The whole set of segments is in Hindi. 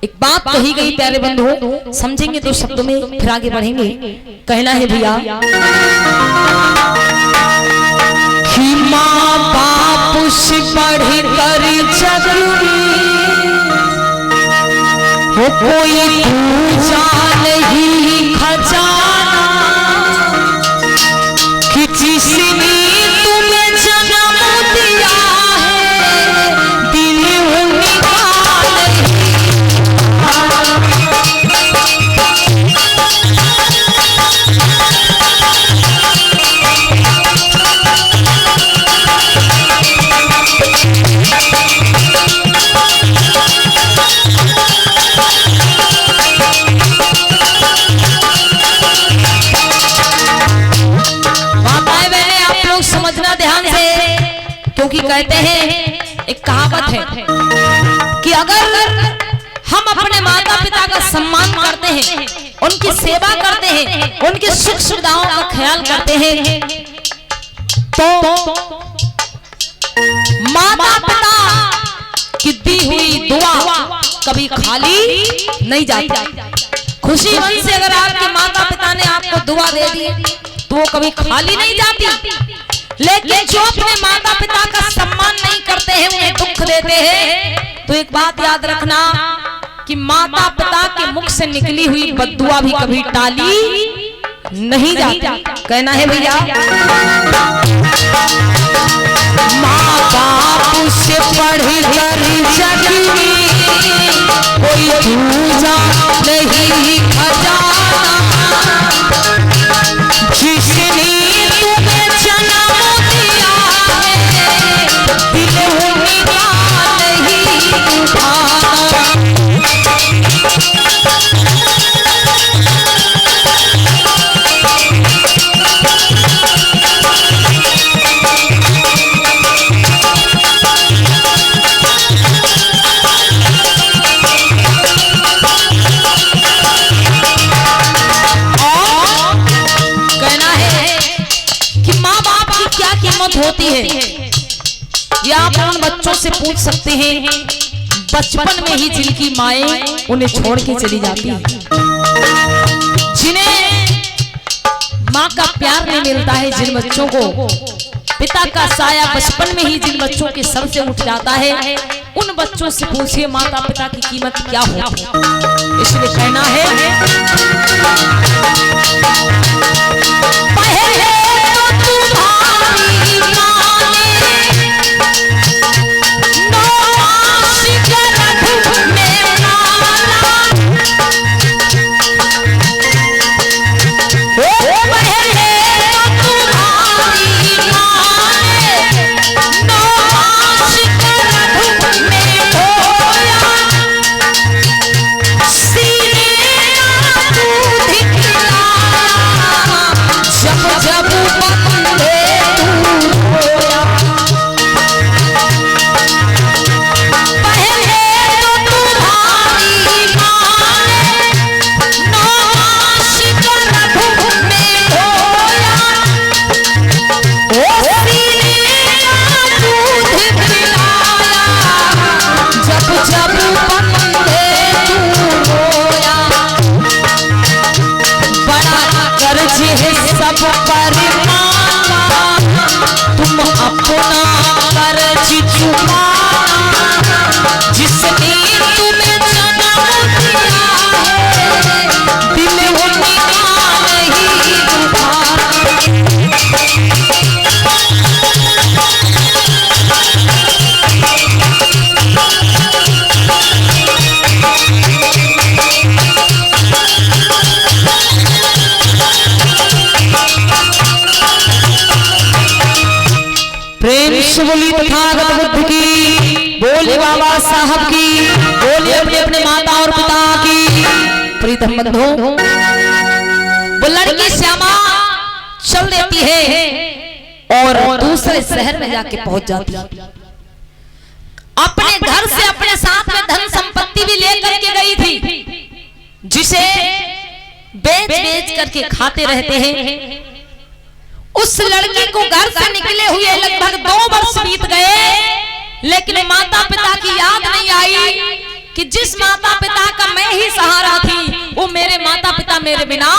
एक बात कही गई प्यारे बंधु, समझेंगे तो शब्दों में फिर आगे बढ़ेंगे। कहना है भैया कि माँ बाप से बढ़ कर जग वो कोई पूजा नहीं खजाना कि जिसने तुम्हें जन्म दिया है दिल उनका कहते हैं, एक कहावत है कि अगर हम अपने माता पिता का सम्मान करते हैं, उनकी सेवा करते हैं, उनकी सुख सुविधाओं का ख्याल करते हैं, तो माता पिता की दी हुई दुआ कभी खाली नहीं जाती। खुशी मन से अगर आपके माता पिता ने आपको दुआ दे दी तो वो कभी खाली नहीं जाती। लेकिन जो अपने माता पिता का सम्मान नहीं करते हैं, उन्हें दुख देते हैं, तो एक बात याद रखना कि माता पिता के मुख से निकली हुई बद्दुआ भी कभी टाली नहीं जाती। कहना है भैया माँ बाप से पढ़ कर जग कोई पूजा नहीं खजाना जिसने तुम्हें जन्म दिया है दिल उनका नहीं उठाना। होती है ये आप उन बच्चों से पूछ सकते हैं बचपन में ही जिनकी माएं उन्हें छोड़ के चली जाती है, जिन्हें माँ का प्यार नहीं मिलता है, जिन बच्चों को पिता का साया बचपन में ही जिन बच्चों के सर से उठ जाता है, उन बच्चों से पूछिए माता पिता की कीमत क्या होती है। इसलिए कहना है बोली तथागत बुद्ध की, बोले बाबा साहब की, बोले अपने अपने माता और पिता की। प्रीतम बंधु वो लड़की श्यामा चल देती है और दूसरे शहर में जाके पहुंच जाती है। अपने घर से अपने साथ में धन संपत्ति भी लेकर के गई थी, जिसे बेच बेच करके खाते रहते हैं। उस लड़की को घर से निकले हुए लगभग 2 वर्ष बीत गए, लेकिन माता पिता की याद नहीं आई कि कि जिस माता पिता का मैं ही सहारा थी, वो मेरे माता पिता मेरे बिना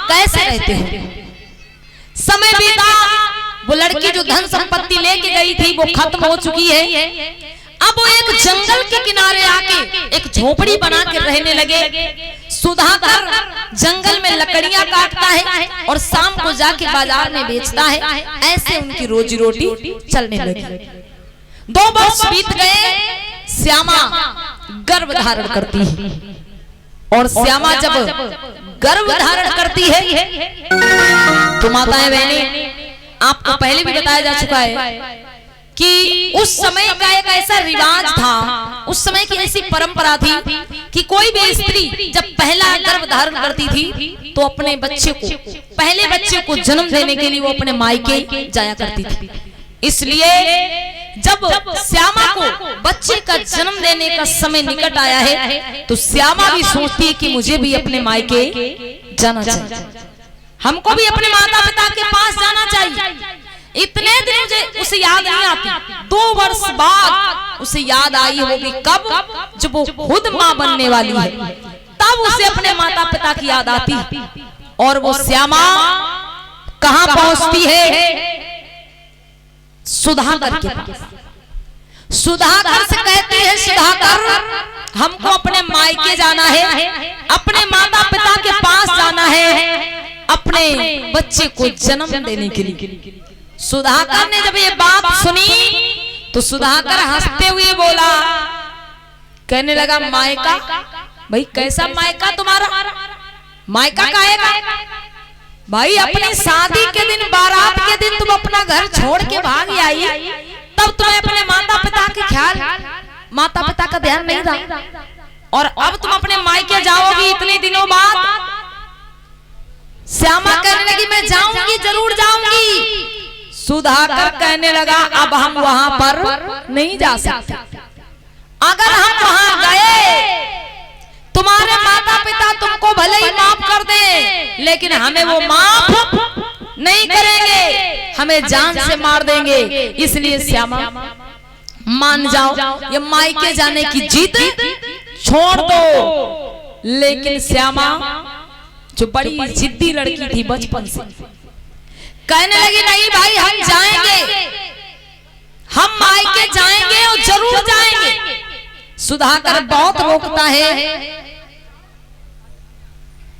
कैसे रहते हैं। समय बीता, वो लड़की जो धन संपत्ति लेके गई थी वो खत्म हो चुकी है। अब वो एक जंगल के किनारे आके एक झोपड़ी बना के रहने लगे। सुधाकर जंगल में लकड़ियां काटता है और शाम को जाके बाजार में बेचता है। ऐसे उनकी रोजी रोटी चलने लगी। 2 वर्ष बीत गए। श्यामा गर्भ धारण करती है और श्यामा जब गर्भ धारण करती है तो माताएं बहनें, आपको पहले भी बताया जा चुका है कि उस समय का एक ऐसा रिवाज था, उस समय की ऐसी परंपरा थी कि कोई भी स्त्री जब पहला गर्भ धारण करती थी तो अपने बच्चे को, पहले बच्चे को जन्म देने के लिए वो अपने मायके जाया करती थी। इसलिए जब श्यामा को बच्चे का जन्म देने का समय निकट आया है तो श्यामा भी सोचती है कि मुझे भी अपने मायके जाना चाहिए, हमको भी अपने माता पिता के पास जाना चाहिए। इतने दिन मुझे उसे याद नहीं आती। 2 वर्ष बाद उसे याद आई होगी, कब? जब वो खुद माँ बनने वाली है, तब उसे अपने माता पिता की याद आती। और वो श्यामा कहाँ पहुंचती है? सुधाकर के पास। सुधाकर से कहती है, सुधाकर हमको अपने मायके जाना है, अपने माता पिता के पास जाना है, अपने बच्चे को जन्म देने के लिए। सुधाकर ने जब ये बात सुनी तो सुधाकर हंसते हुए बोला, कहने लगा, मायका? भाई कैसा मायका तुम्हारा? मायका काहेगा? भाई अपनी शादी के दिन, बारात के दिन तुम अपना घर छोड़ के भाग आई, तब तुम्हें अपने माता पिता के ख्याल, माता पिता का ध्यान नहीं रहा, और अब तुम अपने मायके जाओगी इतने दिनों बाद। श्यामा कहने लगी, मैं जाऊंगी, जरूर जाऊंगी। सुधाकर कहने लगा, अब हम वहां पर नहीं जा सकते। अगर हम वहां गए, तुम्हारे माता पिता तुमको भले ही माफ कर दे, लेकिन हमें वो माफ नहीं करेंगे, हमें जान से मार देंगे। इसलिए श्यामा मान जाओ, ये मायके जाने की जिद छोड़ दो। लेकिन श्यामा जो बड़ी जिद्दी लड़की थी बचपन से, कहने लगी, नहीं भाई हम जाएंगे, हम मायके जाएंगे और जरूर जाएंगे। सुधाकर बहुत रोकता है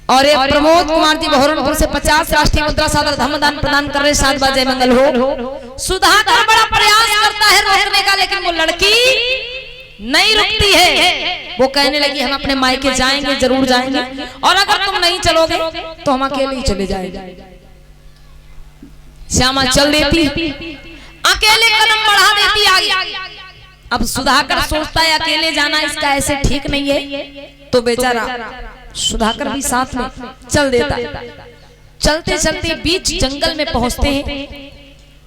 और एक प्रमोद कुमार जी बहरनपुर से 50 राष्ट्रीय मुद्रा सादर धर्मदान प्रदान कर रहे, 7 बार जय मंगल हो। सुधाकर बड़ा प्रयास करता है रोकने का, लेकिन वो लड़की नहीं रुकती है। वो कहने लगी, हम अपने मायके जाएंगे, जरूर जाएंगे, और अगर तुम नहीं चलोगे तो हम अकेले ही चले जाएंगे। श्यामा चल देती, अकेले कदम बढ़ा देती आगे। अब सुधाकर सोचता है अकेले जाना इसका ऐसे ठीक नहीं है, तो बेचारा सुधाकर भी साथ में चल देता। चलते चलते बीच जंगल में पहुंचते हैं।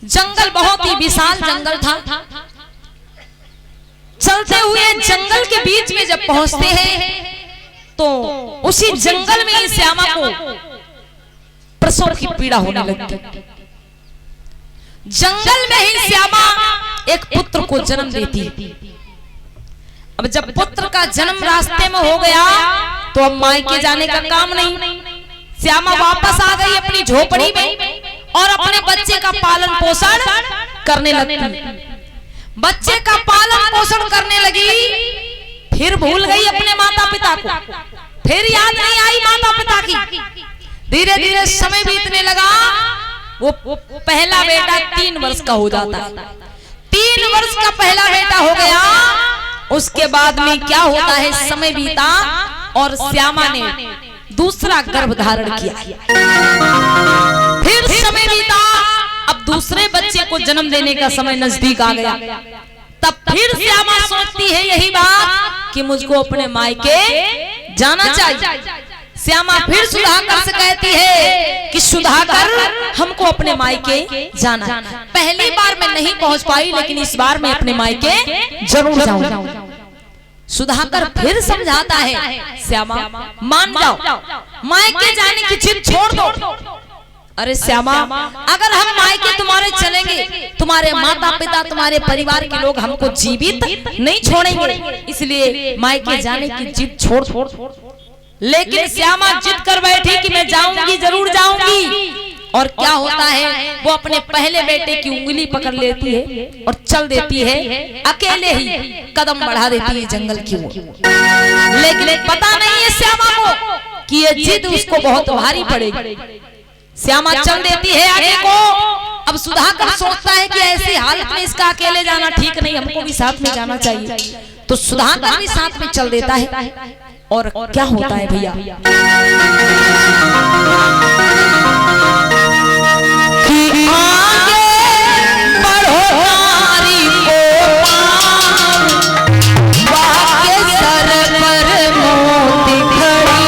जंगल बहुत ही विशाल जंगल था। चलते हुए जंगल के बीच में जब पहुंचते हैं तो उसी जंगल में श्यामा को प्रसव की पीड़ा होने लगती। जंगल में ही श्यामा एक पुत्र को जन्म देती। अब जब पुत्र का जन्म रास्ते में हो गया तो अब मायके जाने का काम नहीं। श्यामा वापस आ गई अपनी झोपड़ी में और अपने बच्चे का पालन पोषण करने लगी। बच्चे का पालन पोषण करने लगी, फिर भूल गई अपने माता पिता को, फिर याद नहीं आई माता पिता की। धीरे धीरे समय बीतने लगा। वो पहला बेटा 3 वर्ष का हो जाता है। 3 वर्ष का पहला बेटा हो गया। उसके बाद में क्या होता है, समय बीता और श्यामा ने दूसरा गर्भ धारण किया। फिर समय बीता, अब दूसरे बच्चे को जन्म देने का समय नजदीक आ गया। तब फिर श्यामा सोचती है यही बात कि मुझको अपने मायके जाना चाहिए। श्यामा फिर सुधाकर से कहती है कि सुधाकर हमको अपने मायके जाना। पहली बार मैं नहीं पहुंच पाई, लेकिन इस बार मैं अपने मायके जरूर जाऊंगा। सुधाकर फिर समझाता है, श्यामा मान जाओ, मायके जाने की जिद छोड़ दो। अरे श्यामा, अगर हम मायके तुम्हारे चलेंगे, तुम्हारे माता पिता, तुम्हारे परिवार के लोग हमको जीवित नहीं छोड़ेंगे, इसलिए मायके जाने की जिद छोड़। लेकिन श्यामा जिद कर बैठी कि मैं जाऊंगी, जरूर जाऊंगी। और क्या होता है, वो अपने पहले बेटे की उंगली पकड़ लेती है और चल देती है, अकेले ही कदम बढ़ा देती है जंगल की ओर। लेकिन पता नहीं है श्यामा को कि ये जिद उसको बहुत भारी पड़ेगी। श्यामा चल देती है आगे को। अब सुधाकर सोचता है कि ऐसी हालत में इसका अकेले जाना ठीक नहीं, हमको भी साथ में जाना चाहिए। तो सुधाकर भी साथ में चल देता है। और क्या होता है भैया, कि आगे बढ़ो नारी को वाके सर पर मोती खड़ी।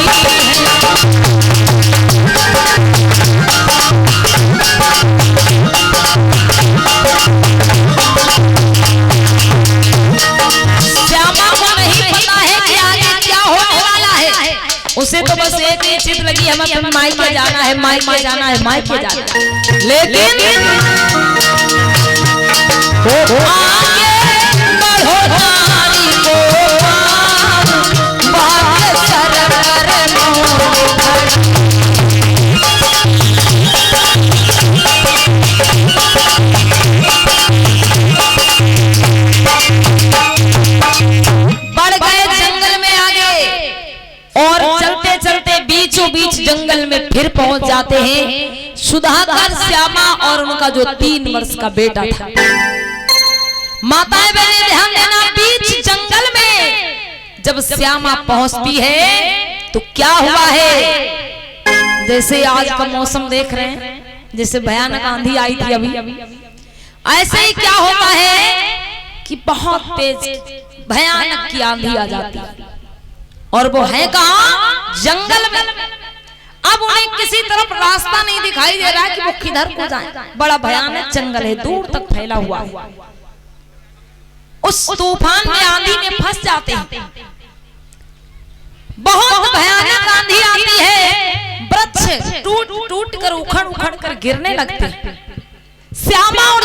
श्यामा को नहीं पता है कि आगे क्या होने वाला है। उसे तो बस एक ही चित लगी, हमें अपने मायके जाना है, मायके जाना है, मायके जाना है। लेकिन आगे बढ़ो नारी को वाके सर पर मोती बीच जंगल में फिर पहुंच जाते हैं सुधाकर, श्यामा और उनका जो 3 वर्ष का बेटा था। माताएं बहनें ध्यान देना, बीच जंगल में जब श्यामा पहुंचती है तो क्या हुआ है, जैसे आज का मौसम देख रहे हैं, जैसे भयानक आंधी आई थी अभी, ऐसे ही क्या होता है कि बहुत तेज भयानक की आंधी आ जाती है। और वो है कहां, जंगल में। अब उन्हें किसी तरफ रास्ता नहीं दिखाई दे रहा है कि वो किधर को जाएं। बड़ा भयानक जंगल है, दूर तक फैला हुआ है। उस तूफान में, आंधी में फंस जाते हैं। बहुत भयानक आंधी आती है, वृक्ष टूट टूट कर, उखड़ उखड़ कर गिरने लगते हैं। श्यामा और